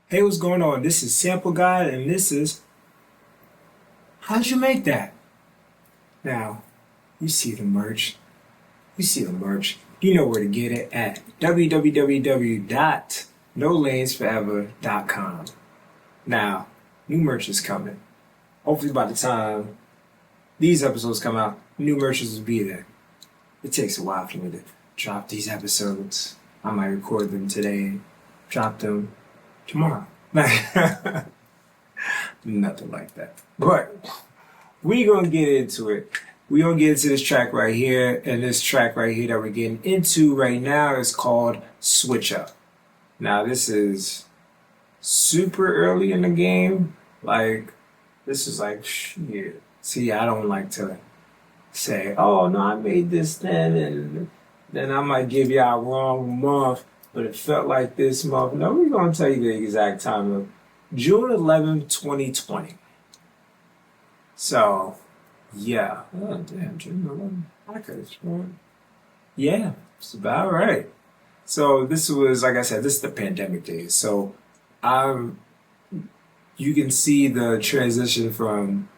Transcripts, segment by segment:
Hey, what's going on? This is Sample Guide, and this is how'd you make that? Now, you see the merch. You see the merch. You know where to get it at www.nolanesforever.com. Now, new merch is coming. Hopefully, by the time these episodes come out, new merches will be there. It takes a while for me to drop these episodes. I might record them today, drop them tomorrow. Nothing like that. But we gonna get into it. We gonna get into this track right here, and this track right here that we're getting into right now is called Switch Up. Now this is super early in the game. Like this is like shit. See, I don't like to say, oh no, I made this then, and then I might give y'all a wrong month, but it felt like this month. No, we're gonna tell you the exact time of June 11th, 2020. So, yeah. Oh, damn, June 11th. I could have sworn. Yeah, it's about right. So this was, like I said, this is the pandemic days. So, um, you can see the transition from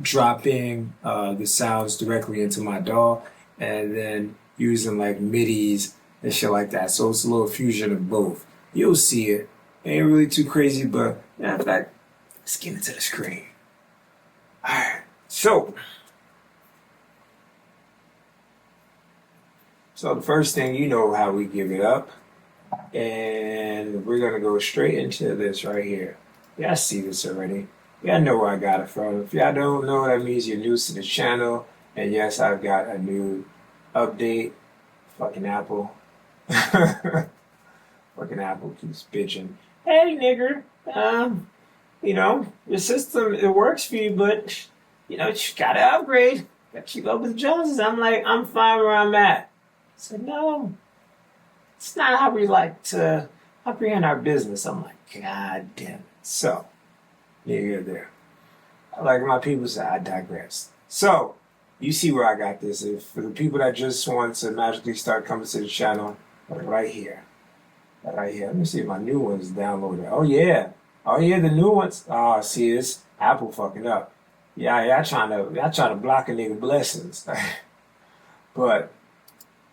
dropping the sounds directly into my DAW and then using like MIDIs and shit like that. So it's a little fusion of both. You'll see it. Ain't really too crazy, but yeah, in fact, let's get into the screen. Alright, so the first thing, you know how we give it up. And we're gonna go straight into this right here. Y'all see this already. Y'all know where I got it from. If y'all don't know, that means you're new to the channel. And yes, I've got a new update. Fucking Apple. Fucking Apple keeps bitching. Hey, nigger. Your system, it works for you, but, you gotta upgrade. Gotta keep up with the Joneses. I'm like, I'm fine where I'm at. I said, no. It's not how we like to operate our business. I'm like, God damn it. So, yeah, you're there. Like my people say, I digress. So, you see where I got this. If for the people that just want to magically start coming to the channel, right here. Right here. Let me see if my new one's downloaded. Oh yeah. Oh yeah, the new ones. Oh, see, it's Apple fucking up. Yeah, y'all trying to block a nigga blessings. But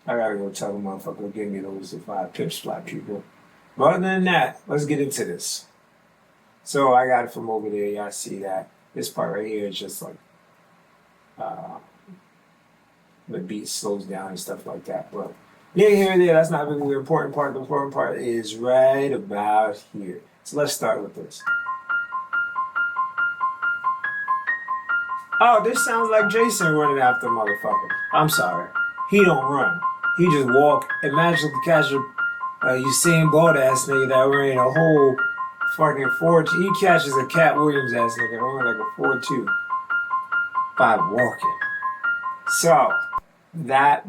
I gotta go tell the motherfucker to give me those if I pip slap people. But other than that, let's get into this. So I got it from over there. Y'all see that. This part right here is just like the beat slows down and stuff like that. But yeah, here and there, that's not really the important part. The important part is right about here. So let's start with this. Oh, this sounds like Jason running after a motherfucker. I'm sorry. He don't run. He just walk and magically catch a Usain Bolt ass nigga that ran a whole fucking 4. He catches a Cat Williams ass nigga running like a 4-2 by walking. So that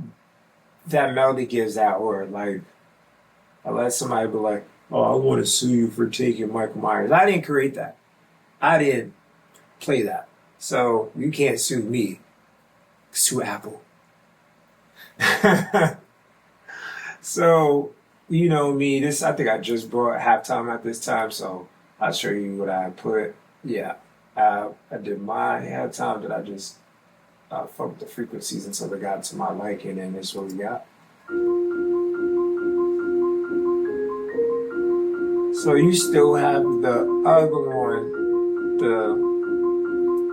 melody gives that word. Like, I let somebody be like, oh, I want to sue you for taking Michael Myers. I didn't create that. I didn't play that. So you can't sue me. Sue Apple. So, you know me, I think I just brought halftime at this time, so I'll show you what I put. Yeah, I did my halftime that I just fucked with the frequencies until they got to my liking, and this is what we got. So you still have the other one,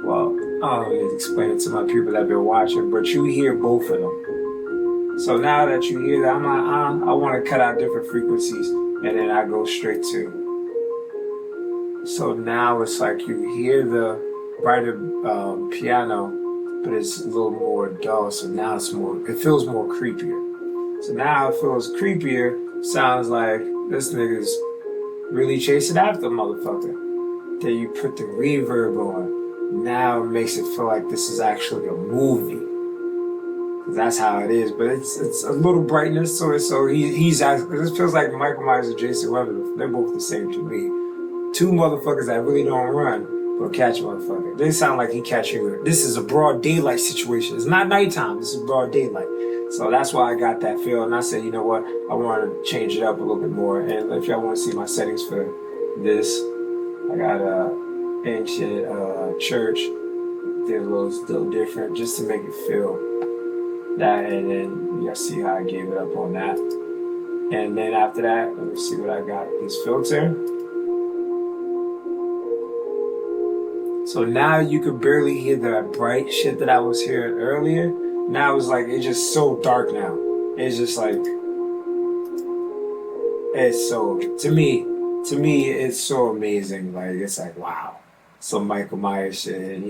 well, I don't need to explain it to my people that have been watching, but you hear both of them. So now that you hear that, I'm like, I want to cut out different frequencies, and then I go straight to. So now it's like you hear the brighter piano, but it's a little more dull. So now it feels more creepier. So now it feels creepier. Sounds like this nigga's really chasing after a motherfucker. Then you put the reverb on. Now it makes it feel like this is actually a movie. That's how it is, but it's a little brightness. So he's actually, this feels like Michael Myers and Jason Weber. They're both the same to me. Two motherfuckers that really don't run, Or catch a motherfucker. They sound like he catch you. This is a broad daylight situation. It's not nighttime. This is broad daylight. So that's why I got that feel. And I said, you know what? I want to change it up a little bit more. And if y'all want to see my settings for this, I got a ancient church. Did a little different just to make it feel that. And then y'all see how I gave it up on that. And then after that, let me see what I got. This filter. So now you could barely hear that bright shit that I was hearing earlier. Now it's like, it's just so dark now. It's just like, it's so, to me, it's so amazing. Like, it's like, wow. Some Michael Myers shit, and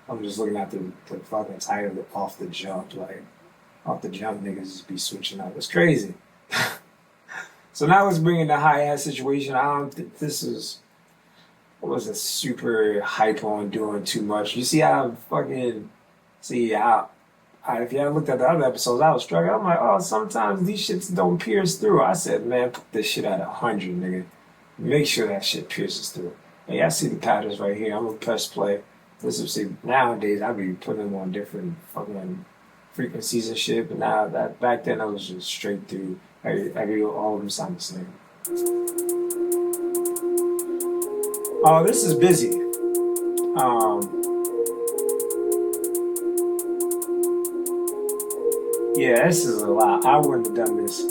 I'm just looking at the fucking title off the jump. Like, off the jump, niggas just be switching up. It's crazy. So now let's bring in the hi-hat situation. I don't think I wasn't super hype on doing too much. You see how if y'all looked at the other episodes, I was struggling. I'm like, oh, sometimes these shits don't pierce through. I said, man, put this shit at 100, nigga. Make sure that shit pierces through. And y'all see the patterns right here. I'm gonna press play. This is, see, nowadays I be putting them on different fucking frequencies and shit, but now that back then I was just straight through. I do all of them sound the same. Oh, this is busy. Yeah, this is a lot. I wouldn't have done this.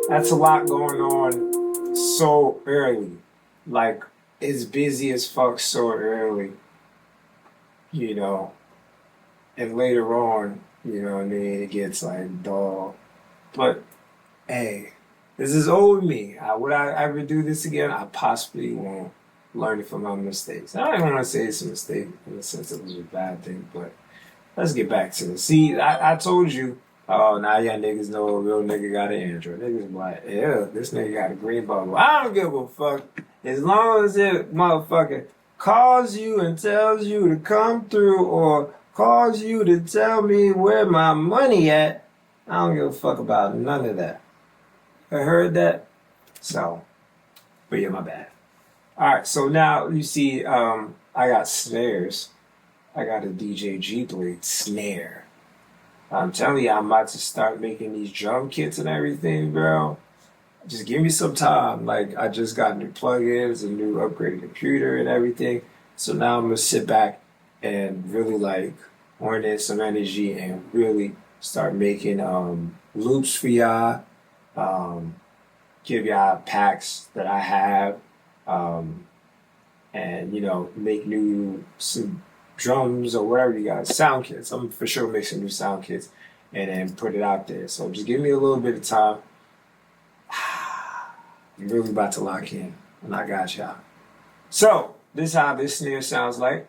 That's a lot going on so early. Like, it's busy as fuck so early, you know. And later on, you know what I mean, it gets like dull. But hey, this is old me. Would I ever do this again? I possibly won't. Learn from my mistakes. I don't want to say it's a mistake in the sense that it was a bad thing, but let's get back to it. See, I told you, oh, now y'all niggas know a real nigga got an Android. Niggas like, yeah, this nigga got a green bubble. I don't give a fuck. As long as it motherfucker calls you and tells you to come through or calls you to tell me where my money at, I don't give a fuck about none of that. I heard that? So, but yeah, my bad. Alright, so now you see I got snares. I got a DJ G-Blade snare. I'm telling you, I'm about to start making these drum kits and everything, bro. Just give me some time. Like, I just got new plugins, a new upgraded computer and everything. So now I'm going to sit back and really, like, harness some energy and really start making loops for y'all. Give y'all packs that I have. And you know, make some drums or whatever you got, sound kits. I'm for sure make some new sound kits and then put it out there. So just give me a little bit of time. I'm really about to lock in, and I got y'all. So this is how this snare sounds like.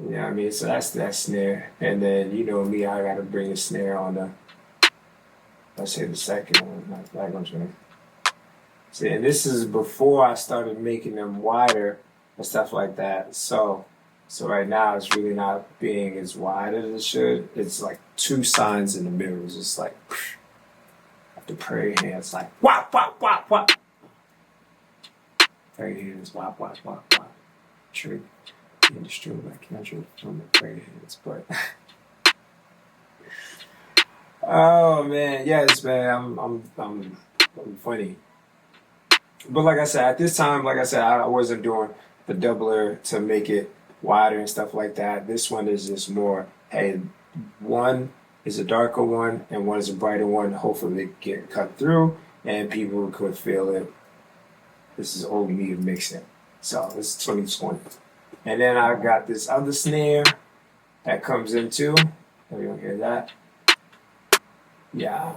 You know what I mean? So that's that snare, and then you know me, I gotta bring a snare on the. Let's say the second one, not that one. See, and this is before I started making them wider and stuff like that. So right now it's really not being as wide as it should. It's like two signs in the middle. It's just like the prairie hands, like wop wop wop wop. Prairie hands, wop wop wop wop. True. In the stream, I can't from the prairie hands, but. Oh man, yes, man. I'm funny. But like I said, at this time, like I said, I wasn't doing the doubler to make it wider and stuff like that. This one is just more, hey, one is a darker one and one is a brighter one. Hopefully they get cut through and people could feel it. This is old me mixing. So this is 2020. And then I got this other snare that comes into. Everyone hear that? Yeah.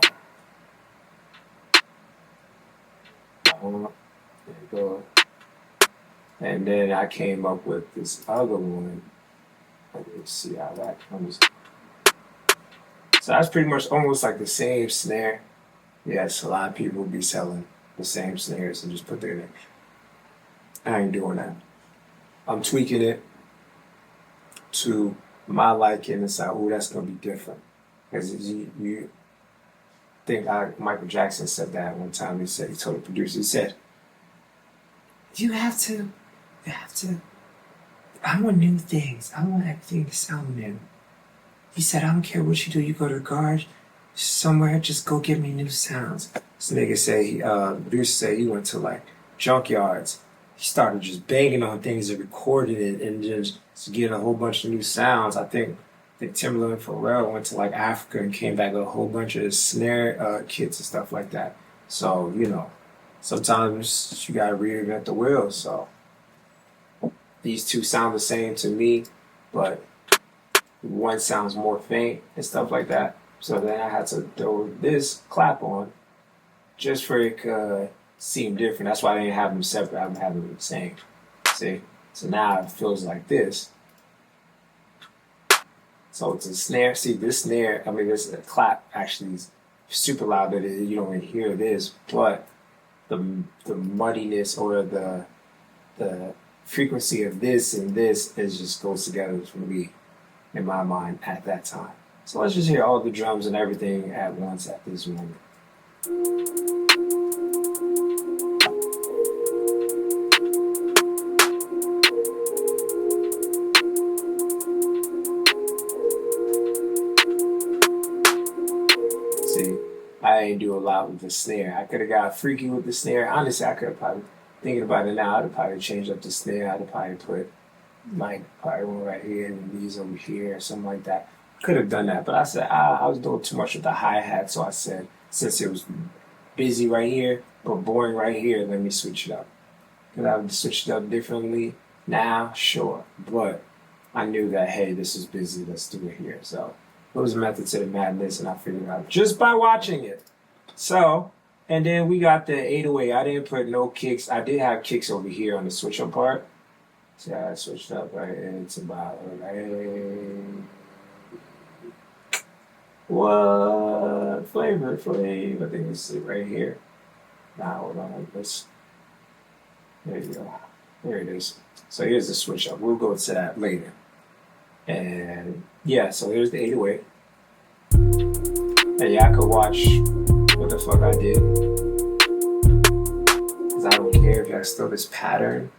There you go. And then I came up with this other one. Let me see how that comes. So that's pretty much almost like the same snare. Yes, a lot of people will be selling the same snares and just put their name. I ain't doing that. I'm tweaking it to my liking. It's like, oh, that's gonna be different because you think Michael Jackson said that one time. He told the producer, he said, you have to, you have to. I want new things. I want everything to sound new. He said, I don't care what you do. You go to the garage, somewhere, just go get me new sounds. This nigga say, the producer said he went to like junkyards. He started just banging on things and recorded it and just getting a whole bunch of new sounds. I think Timberland and Pharrell went to like Africa and came back with a whole bunch of snare kits and stuff like that. So, sometimes you gotta reinvent the wheel. So these two sound the same to me, but one sounds more faint and stuff like that. So then I had to throw this clap on just for it could seem different. That's why I didn't have them separate. I'm having them the same. See? So now it feels like this. So it's a snare. See, this snare, this clap actually is super loud that you don't even hear this, but the muddiness or the frequency of this and this is just goes together for me in my mind at that time. So let's just hear all the drums and everything at once at this moment. See, I didn't do a lot with the snare. I could have got freaky with the snare. Honestly, I could have probably, thinking about it now, I'd have probably changed up the snare. I'd have probably put probably one right here and these over here or something like that. Could have done that, but I said I was doing too much with the hi-hat, so I said since it was busy right here but boring right here, let me switch it up. Could I have switched it up differently? Now, sure, but I knew that, hey, this is busy, let's do it here. So it was a method to the madness, and I figured it out just by watching it. So, and then we got the 808. I didn't put no kicks. I did have kicks over here on the switch up part. See how I switched up right, and it's about right. What flavor? I think it's right here. Now hold on like this. There you go. There it is. So here's the switch up. We'll go to that later. And yeah, so here's the 808. And yeah, I could watch what the fuck I did. Because I don't care if I still this pattern.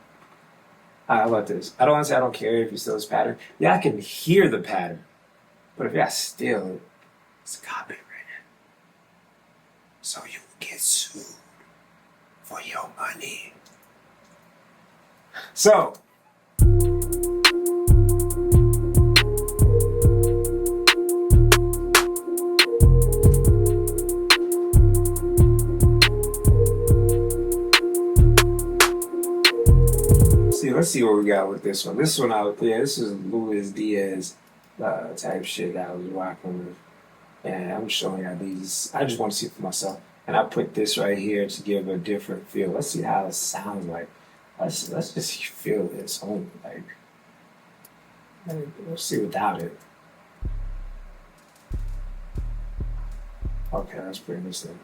How about this? I don't want to say I don't care if you steal this pattern. Yeah, I can hear the pattern. But if I steal it, it's copyrighted. So you will get sued for your money. So, let's see what we got with this one. This one, this is Luis Diaz type shit that I was rocking with. And I'm showing you these. I just want to see it for myself. And I put this right here to give a different feel. Let's see how it sounds like. Let's just feel this only. Like, let's see without it. Okay, let's bring this in.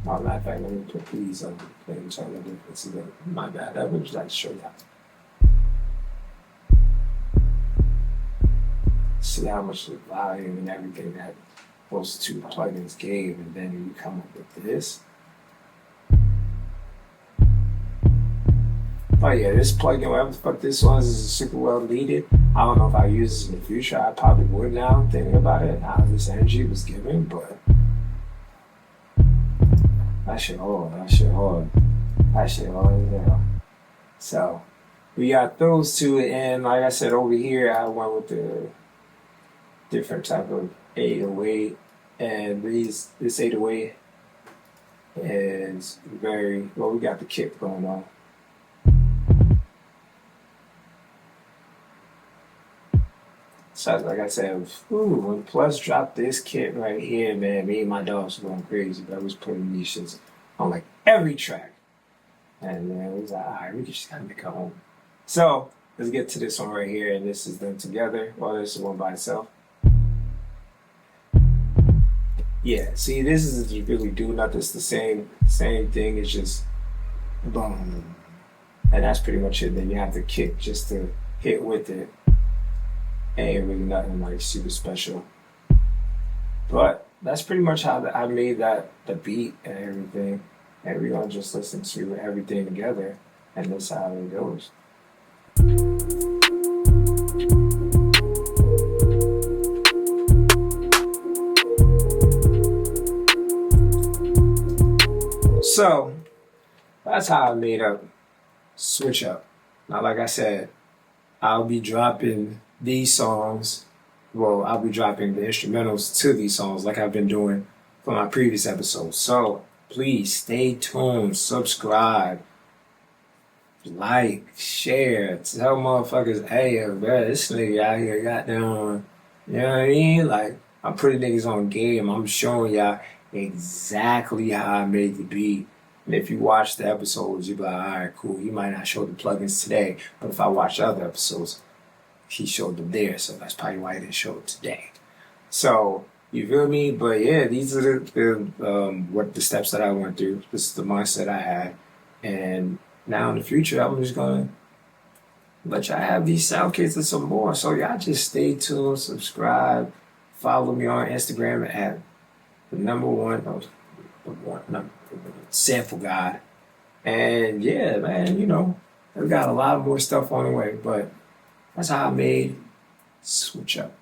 Oh, matter of fact, let me put these on the page. My bad. I would just like to show you. See how much volume and everything that those two plugins gave, and then you come up with this. Oh yeah, this plugin, whatever the fuck this one is super well needed. I don't know if I use this in the future. I probably would now, thinking about it, how this energy was given, but that shit hard. Yeah. So we got those two, and like I said, over here I went with the different type of 808, and this 808 is very well. We got the kick going on. So like I said, when Plus dropped this kit right here, man, me and my dogs were going crazy. But I was putting these shits on like every track, and then it was like, all right, we just gotta make a home. So let's get to this one right here, and this is them together. Well, this is one by itself. Yeah, see, this is really do nothing. It's the same thing. It's just boom, And that's pretty much it. Then you have the kick just to hit with it. Ain't really nothing like super special. But that's pretty much how I made the beat and everything. And we're gonna just listen to everything together, and that's how it goes. So that's how I made up Switch Up. Now, like I said, I'll be dropping these songs. Well, I'll be dropping the instrumentals to these songs like I've been doing for my previous episodes. So please stay tuned, subscribe, like, share, tell motherfuckers, hey, bro, this nigga out here got down. You know what I mean? Like, I'm putting niggas on game. I'm showing y'all exactly how I made the beat. And if you watch the episodes, you'll be like, all right, cool. He might not show the plugins today, but if I watch other episodes, he showed them there. So that's probably why he didn't show it today. So you feel me? But yeah, these are the steps that I went through. This is the mindset I had, and now in the future, I'm just gonna let y'all have these sound kits and some more. So y'all just stay tuned, subscribe, follow me on Instagram at the number one, sample god. And yeah, man, we got a lot more stuff on the way, but that's how I made Switch Up.